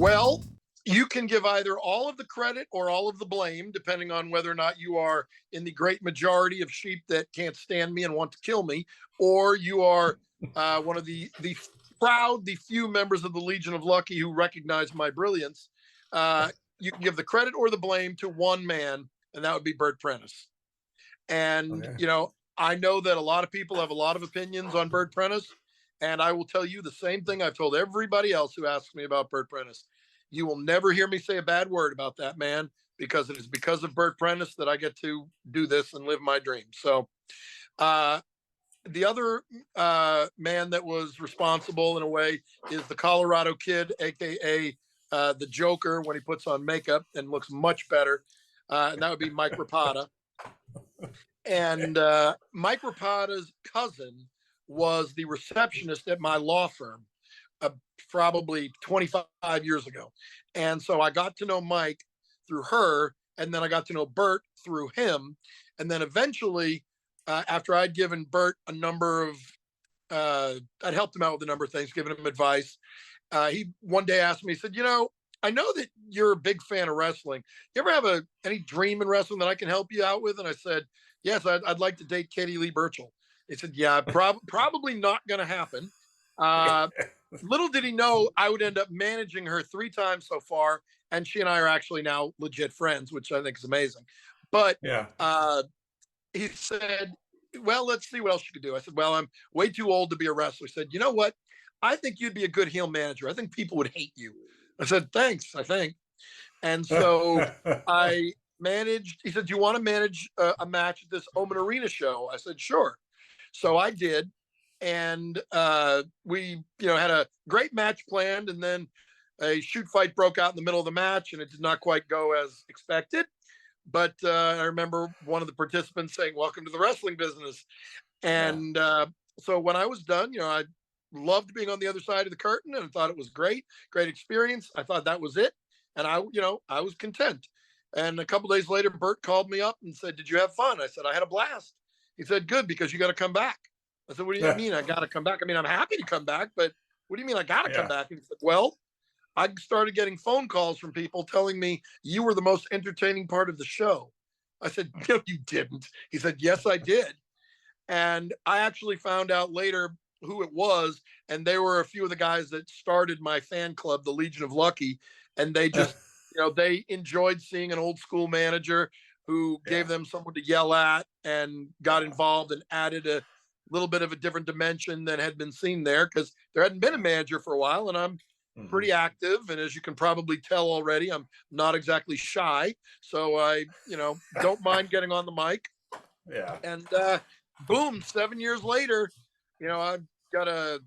Well, you can give either all of the credit or all of the blame, depending on whether or not you are in the great majority of sheep that can't stand me and want to kill me, or you are one of the proud, the few members of the Legion of Lucky who recognize my brilliance. You can give the credit or the blame to one man, and that would be Bert Prentice. And, Okay. I know that a lot of people have a lot of opinions on Bert Prentice, and I will tell you the same thing I've told everybody else who asks me about Bert Prentice. You will never hear me say a bad word about that man, because it is because of Bert Prentice that I get to do this and live my dream. So, uh, the other man that was responsible in a way is the Colorado Kid, aka the Joker, when he puts on makeup and looks much better, and that would be Mike Rapata. And Mike Rapata's cousin was the receptionist at my law firm, probably 25 years ago. And so I got to know Mike through her, and then I got to know Bert through him. And then eventually, after I'd given Bert a number of, I'd helped him out with a number of things, given him advice. He one day asked me, he said, I know that you're a big fan of wrestling. You ever have any dream in wrestling that I can help you out with? And I said, yes, I'd like to date Katie Lee Burchell. He said, yeah, probably not going to happen. Little did he know I would end up managing her 3 times so far. And she and I are actually now legit friends, which I think is amazing. But Yeah. he said, well, let's see what else you could do. I said, well, I'm way too old to be a wrestler. He said, you know what? I think you'd be a good heel manager. I think people would hate you. I said, thanks, I think. And so I managed, he said, do you want to manage a match at this Omen Arena show? I said, sure. So I did. And we, had a great match planned, and then a shoot fight broke out in the middle of the match, and it did not quite go as expected. But I remember one of the participants saying, welcome to the wrestling business. And so when I was done, I loved being on the other side of the curtain, and I thought it was great experience. I thought that was it. And I was content. And a couple days later, Bert called me up and said, did you have fun? I said, I had a blast. He said, good, because you got to come back. I said, what do you mean I got to come back? I mean, I'm happy to come back, but what do you mean I got to come back? And he said, well, I started getting phone calls from people telling me you were the most entertaining part of the show. I said, no, you didn't. He said, yes, I did. And I actually found out later who it was. And they were a few of the guys that started my fan club, the Legion of Lucky. And they just, they enjoyed seeing an old school manager who gave them someone to yell at and got involved and added a little bit of a different dimension than had been seen there, because there hadn't been a manager for a while. And I'm pretty active. And as you can probably tell already, I'm not exactly shy. So I, don't mind getting on the mic. Yeah. And boom, 7 years later, I've got a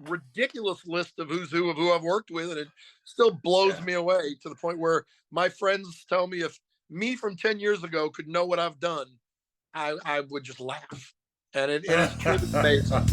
ridiculous list of who's who of who I've worked with. And it still blows me away, to the point where my friends tell me if me from 10 years ago could know what I've done, I would just laugh. And it is truly amazing.